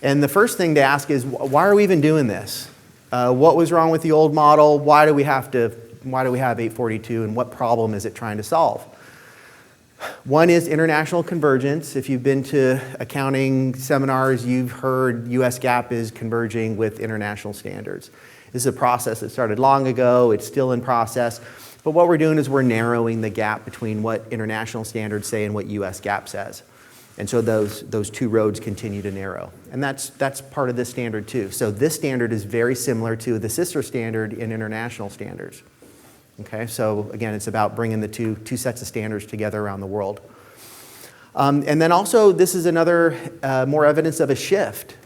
And the first thing to ask is, why are we even doing this? What was wrong with the old model? Why do we have 842, and what problem is it trying to solve? One is international convergence. If you've been to accounting seminars, you've heard US GAAP is converging with international standards. This is a process that started long ago. It's still in process. But what we're doing is we're narrowing the gap between what international standards say and what US GAAP says. And so those two roads continue to narrow. And that's part of this standard too. So this standard is very similar to the sister standard in international standards. Okay, so again, it's about bringing the two sets of standards together around the world. And then also, this is another more evidence of a shift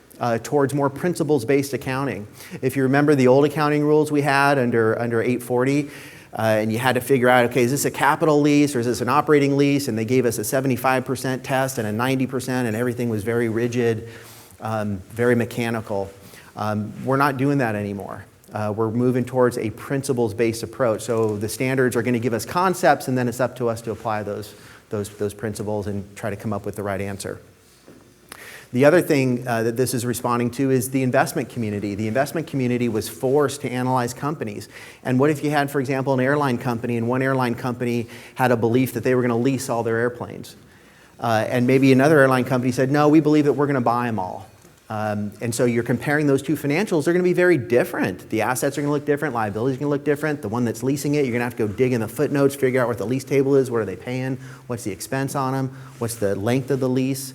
towards more principles-based accounting. If you remember the old accounting rules we had under 840, and you had to figure out, okay, is this a capital lease or is this an operating lease? And they gave us a 75% test and a 90%, and everything was very rigid, very mechanical. We're not doing that anymore. We're moving towards a principles-based approach. So the standards are going to give us concepts, and then it's up to us to apply those principles and try to come up with the right answer. The other thing that this is responding to is the investment community. The investment community was forced to analyze companies. And what if you had, for example, an airline company, and one airline company had a belief that they were going to lease all their airplanes. And maybe another airline company said, no, we believe that we're going to buy them all. And so you're comparing those two financials. They're going to be very different. The assets are going to look different. Liabilities are going to look different. The one that's leasing it, you're going to have to go dig in the footnotes, figure out what the lease table is, what are they paying, what's the expense on them, what's the length of the lease.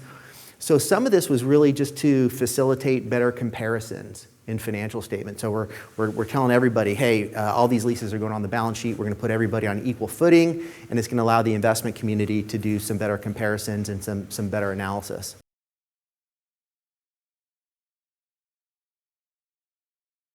So some of this was really just to facilitate better comparisons in financial statements. So we're telling everybody, hey, all these leases are going on the balance sheet. We're going to put everybody on equal footing, and it's going to allow the investment community to do some better comparisons and some better analysis.